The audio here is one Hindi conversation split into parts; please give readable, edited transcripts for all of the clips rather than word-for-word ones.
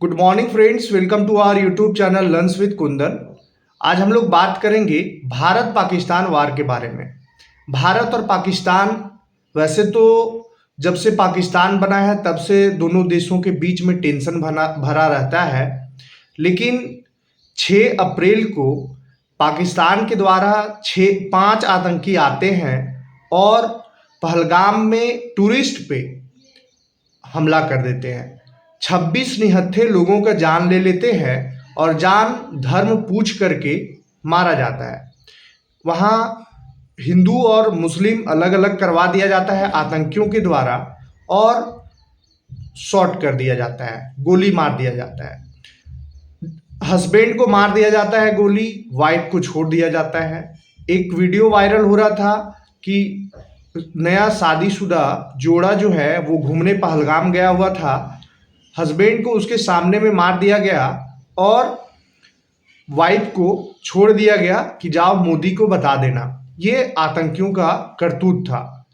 Good morning friends, welcome to our YouTube channel learns with Kundan. आज हम लोग बात करेंगे भारत पाकिस्तान वार के बारे में। भारत और पाकिस्तान, वैसे तो जब से पाकिस्तान बना है तब से दोनों देशों के बीच में टेंशन भरा रहता है। लेकिन 6 अप्रैल को पाकिस्तान के द्वारा 5 आतंकी आते हैं और पहलगाम में टूरिस्ट पे हमला कर देते हैं। 26 निहत्थे लोगों का जान ले लेते हैं और जान धर्म पूछ करके मारा जाता है। वहाँ हिंदू और मुस्लिम अलग अलग करवा दिया जाता है आतंकियों के द्वारा और शॉट कर दिया जाता है, गोली मार दिया जाता है। हस्बैंड को मार दिया जाता है गोली, वाइफ को छोड़ दिया जाता है। एक वीडियो वायरल हो रहा था कि नया शादीशुदा जोड़ा जो है वो घूमने पहलगाम गया हुआ था, हस्बैंड को उसके सामने में मार दिया गया और वाइफ को छोड़ दिया गया कि जाओ मोदी को बता देना। ये आतंकियों का करतूत था।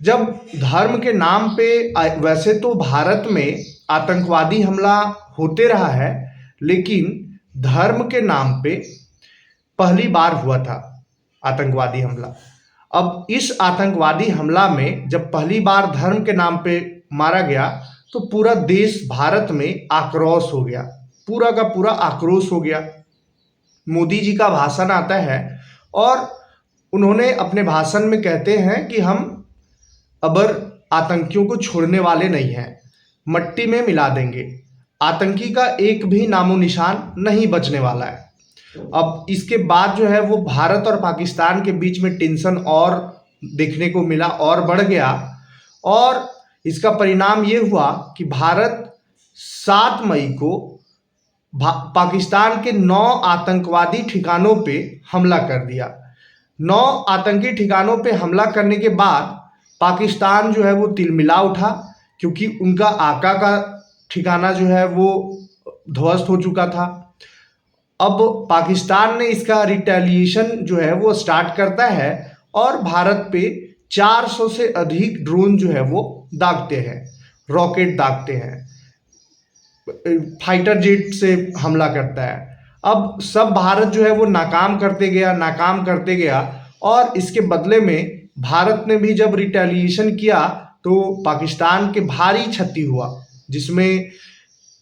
जब धर्म के नाम पे, वैसे तो भारत में आतंकवादी हमला होते रहा है, लेकिन धर्म के नाम पे पहली बार हुआ था आतंकवादी हमला। अब इस आतंकवादी हमला में जब पहली बार धर्म के नाम पे मारा गया तो पूरा देश भारत में आक्रोश हो गया, पूरा का पूरा आक्रोश हो गया। मोदी जी का भाषण आता है और उन्होंने अपने भाषण में कहते हैं कि हम अबर आतंकियों को छोड़ने वाले नहीं हैं, मट्टी में मिला देंगे, आतंकी का एक भी नामो निशान नहीं बचने वाला है। अब इसके बाद जो है वो भारत और पाकिस्तान के बीच में टेंशन और देखने को मिला और बढ़ गया और इसका परिणाम ये हुआ कि भारत 7 मई को पाकिस्तान के 9 आतंकवादी ठिकानों पे हमला कर दिया। 9 आतंकी ठिकानों पे हमला करने के बाद पाकिस्तान जो है वो तिलमिला उठा, क्योंकि उनका आका का ठिकाना जो है वो ध्वस्त हो चुका था। अब पाकिस्तान ने इसका रिटेलिएशन जो है वो स्टार्ट करता है और भारत पे 400 से अधिक ड्रोन जो है वो दागते हैं, रॉकेट दागते हैं, फाइटर जेट से हमला करता है। अब सब भारत जो है वो नाकाम करते गया और इसके बदले में भारत ने भी जब रिटेलिएशन किया तो पाकिस्तान के भारी क्षति हुआ, जिसमें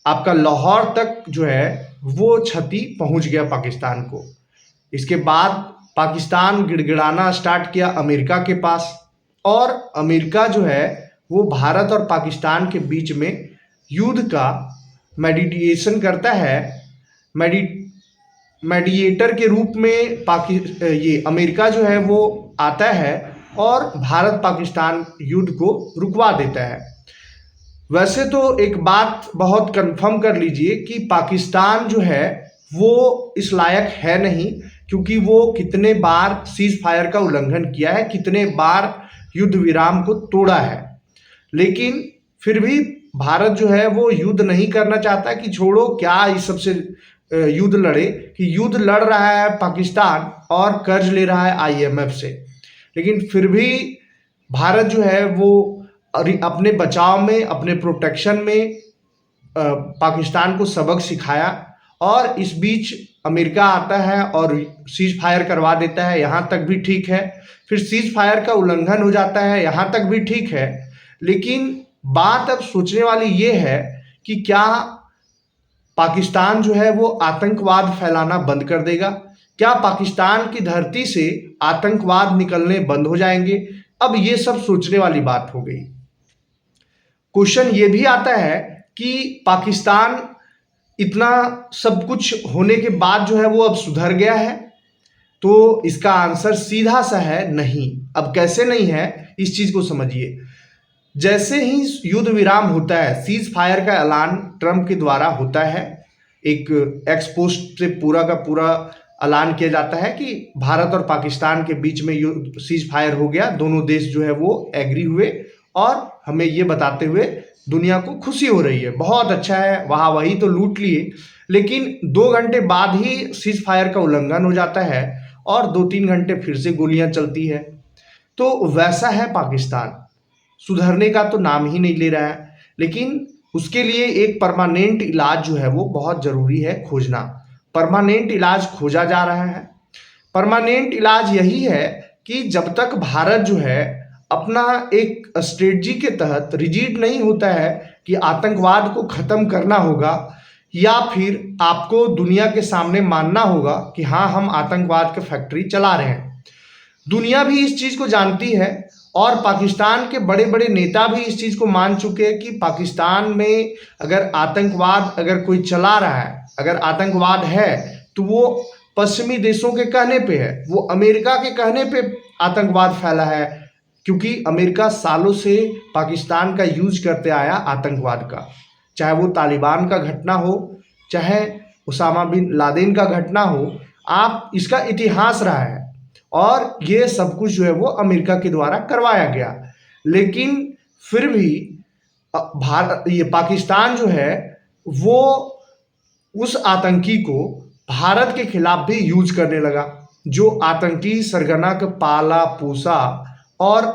आपका लाहौर तक जो है वो क्षति पहुंच गया पाकिस्तान को। इसके बाद पाकिस्तान गिड़गिड़ाना स्टार्ट किया अमेरिका के पास और अमेरिका जो है वो भारत और पाकिस्तान के बीच में युद्ध का मेडिटेशन करता है। मेडिएटर के रूप में ये अमेरिका जो है वो आता है और भारत पाकिस्तान युद्ध को रुकवा देता है। वैसे तो एक बात बहुत कंफर्म कर लीजिए कि पाकिस्तान जो है वो इस लायक है नहीं, क्योंकि वो कितने बार सीज फायर का उल्लंघन किया है, कितने बार युद्ध विराम को तोड़ा है। लेकिन फिर भी भारत जो है वो युद्ध नहीं करना चाहता कि छोड़ो क्या इस सबसे युद्ध लड़े, कि युद्ध लड़ रहा है पाकिस्तान और कर्ज ले रहा है आईएमएफ से। लेकिन फिर भी भारत जो है वो अपने बचाव में, अपने प्रोटेक्शन में पाकिस्तान को सबक सिखाया और इस बीच अमेरिका आता है और सीज फायर करवा देता है, यहाँ तक भी ठीक है। फिर सीज फायर का उल्लंघन हो जाता है, यहाँ तक भी ठीक है। लेकिन बात अब सोचने वाली ये है कि क्या पाकिस्तान जो है वो आतंकवाद फैलाना बंद कर देगा? क्या पाकिस्तान की धरती से आतंकवाद निकलने बंद हो जाएंगे? अब ये सब सोचने वाली बात हो गई। क्वेश्चन ये भी आता है कि पाकिस्तान इतना सब कुछ होने के बाद जो है वो अब सुधर गया है? तो इसका आंसर सीधा सा है नहीं। अब कैसे नहीं है, इस चीज को समझिए। जैसे ही युद्ध विराम होता है, सीज फायर का ऐलान ट्रंप के द्वारा होता है, एक एक्सपोस्ट से पूरा का पूरा ऐलान किया जाता है कि भारत और पाकिस्तान के बीच में सीज फायर हो गया, दोनों देश जो है वो एग्री हुए और हमें ये बताते हुए दुनिया को खुशी हो रही है, बहुत अच्छा है, वहाँ वही तो लूट लिए। लेकिन 2 घंटे बाद ही सीज फायर का उल्लंघन हो जाता है और 2-3 घंटे फिर से गोलियां चलती है। तो वैसा है पाकिस्तान, सुधरने का तो नाम ही नहीं ले रहा है। लेकिन उसके लिए एक परमानेंट इलाज जो है वो बहुत ज़रूरी है खोजना। परमानेंट इलाज खोजा जा रहा है। परमानेंट इलाज यही है कि जब तक भारत जो है अपना एक स्ट्रेटजी के तहत रिजिड नहीं होता है कि आतंकवाद को ख़त्म करना होगा, या फिर आपको दुनिया के सामने मानना होगा कि हाँ हम आतंकवाद की फैक्ट्री चला रहे हैं। दुनिया भी इस चीज़ को जानती है और पाकिस्तान के बड़े बड़े नेता भी इस चीज़ को मान चुके हैं कि पाकिस्तान में अगर आतंकवाद अगर कोई चला रहा है, अगर आतंकवाद है, तो वो पश्चिमी देशों के कहने पे है, वो अमेरिका के कहने पे आतंकवाद फैला है, क्योंकि अमेरिका सालों से पाकिस्तान का यूज करते आया आतंकवाद का। चाहे वो तालिबान का घटना हो, चाहे उसामा बिन लादेन का घटना हो, आप इसका इतिहास रहा है और ये सब कुछ जो है वो अमेरिका के द्वारा करवाया गया। लेकिन फिर भी भारत, ये पाकिस्तान जो है वो उस आतंकी को भारत के खिलाफ भी यूज करने लगा। जो आतंकी सरगना का पाला पोसा और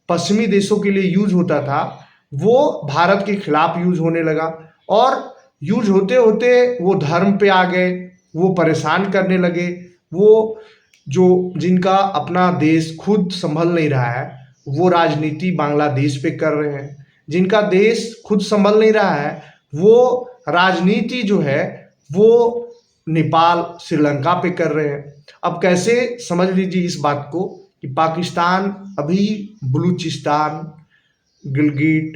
पश्चिमी देशों के लिए यूज होता था, वो भारत के खिलाफ यूज होने लगा और यूज होते होते वो धर्म पे आ गए, वो परेशान करने लगे। वो जो जिनका अपना देश खुद संभल नहीं रहा है, वो राजनीति बांग्लादेश पे कर रहे हैं। जिनका देश खुद संभल नहीं रहा है, वो राजनीति जो है वो नेपाल श्रीलंका पे कर रहे हैं। अब कैसे समझ लीजिए इस बात को कि पाकिस्तान अभी बलूचिस्तान, गिलगिट,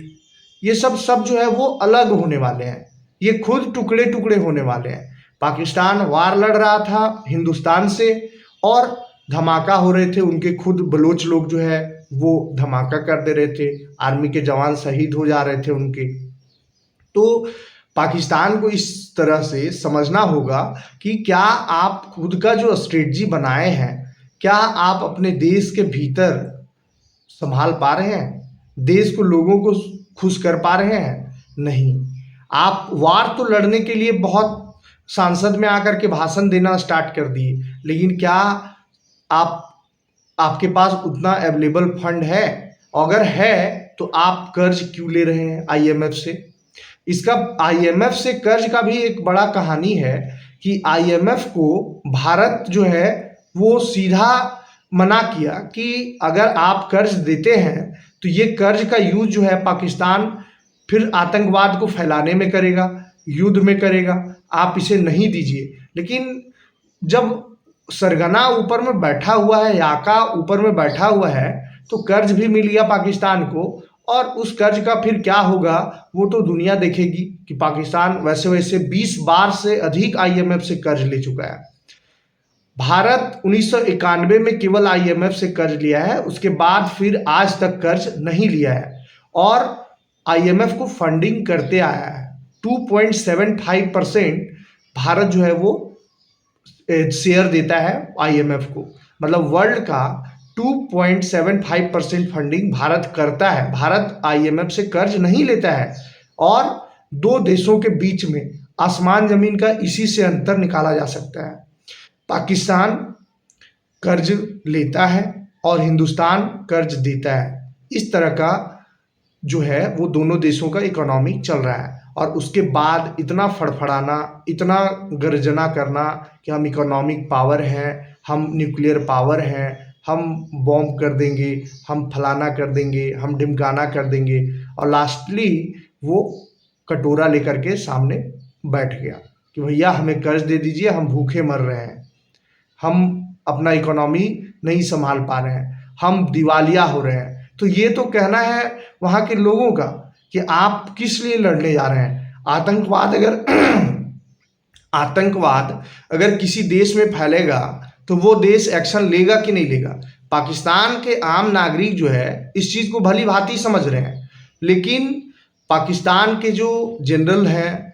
ये सब जो है वो अलग होने वाले हैं। ये खुद टुकड़े टुकड़े होने वाले हैं। पाकिस्तान वार लड़ रहा था हिंदुस्तान से और धमाका हो रहे थे, उनके खुद बलोच लोग जो है वो धमाका कर दे रहे थे, आर्मी के जवान शहीद हो जा रहे थे उनके। तो पाकिस्तान को इस तरह से समझना होगा कि क्या आप खुद का जो स्ट्रेटजी बनाए हैं, क्या आप अपने देश के भीतर संभाल पा रहे हैं, देश को, लोगों को खुश कर पा रहे हैं? नहीं। आप वार तो लड़ने के लिए बहुत सांसद में आकर के भाषण देना स्टार्ट कर दिए, लेकिन क्या आपके पास उतना अवेलेबल फंड है? अगर है तो आप कर्ज क्यों ले रहे हैं आईएमएफ से? इसका आईएमएफ से कर्ज का भी एक बड़ा कहानी है कि आईएमएफ को भारत जो है वो सीधा मना किया कि अगर आप कर्ज देते हैं तो ये कर्ज का यूज जो है पाकिस्तान फिर आतंकवाद को फैलाने में करेगा, युद्ध में करेगा, आप इसे नहीं दीजिए। लेकिन जब सरगना ऊपर में बैठा हुआ है, याका ऊपर में बैठा हुआ है, तो कर्ज भी मिल गया पाकिस्तान को, और उस कर्ज का फिर क्या होगा वो तो दुनिया देखेगी कि पाकिस्तान वैसे वैसे 20 बार से अधिक आईएमएफ से कर्ज ले चुका है। भारत 1991 में केवल आईएमएफ से कर्ज लिया है, उसके बाद फिर आज तक कर्ज नहीं लिया है और आईएमएफ को फंडिंग करते आया है। 2.75% भारत जो है वो शेयर देता है आईएमएफ को, मतलब वर्ल्ड का 2.75% फंडिंग भारत करता है। भारत आईएमएफ से कर्ज नहीं लेता है और दो देशों के बीच में आसमान जमीन का इसी से अंतर निकाला जा सकता है। पाकिस्तान कर्ज लेता है और हिंदुस्तान कर्ज देता है। इस तरह का जो है वो दोनों देशों का इकोनॉमी चल रहा है और उसके बाद इतना फड़फड़ाना, इतना गर्जना करना कि हम इकोनॉमिक पावर हैं, हम न्यूक्लियर पावर हैं, हम बॉम्ब कर देंगे, हम फलाना कर देंगे, हम ढिमकाना कर देंगे, और लास्टली वो कटोरा लेकर के सामने बैठ गया कि भैया हमें कर्ज दे दीजिए, हम भूखे मर रहे हैं, हम अपना इकोनॉमी नहीं संभाल पा रहे हैं, हम दिवालिया हो रहे हैं। तो ये तो कहना है वहाँ के लोगों का कि आप किस लिए लड़ने जा रहे हैं। आतंकवाद अगर किसी देश में फैलेगा तो वो देश एक्शन लेगा कि नहीं लेगा? पाकिस्तान के आम नागरिक जो है इस चीज़ को भली भांति समझ रहे हैं, लेकिन पाकिस्तान के जो जनरल हैं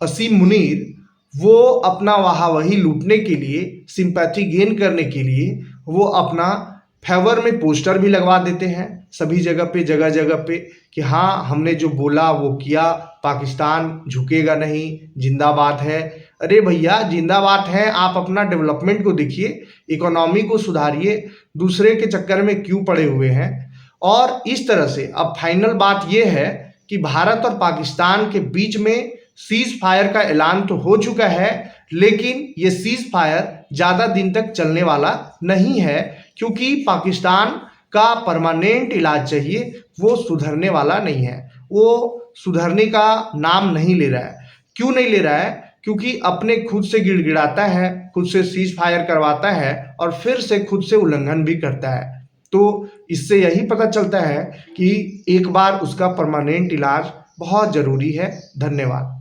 असीम मुनीर, वो अपना वाहवाही लूटने के लिए, सिंपैथी गेन करने के लिए वो अपना फेवर में पोस्टर भी लगवा देते हैं सभी जगह पे, जगह जगह पे कि हाँ हमने जो बोला वो किया, पाकिस्तान झुकेगा नहीं, जिंदाबाद है। अरे भैया जिंदाबाद है, आप अपना डेवलपमेंट को देखिए, इकोनॉमी को सुधारिए, दूसरे के चक्कर में क्यों पड़े हुए हैं। और इस तरह से अब फाइनल बात ये है कि भारत और पाकिस्तान के बीच में सीज फायर का ऐलान तो हो चुका है, लेकिन ये सीज फायर ज़्यादा दिन तक चलने वाला नहीं है, क्योंकि पाकिस्तान का परमानेंट इलाज चाहिए, वो सुधरने वाला नहीं है, वो सुधरने का नाम नहीं ले रहा है। क्यों नहीं ले रहा है? क्योंकि अपने खुद से गिड़गिड़ाता है, खुद से सीज फायर करवाता है और फिर से खुद से उल्लंघन भी करता है। तो इससे यही पता चलता है कि एक बार उसका परमानेंट इलाज बहुत ज़रूरी है। धन्यवाद।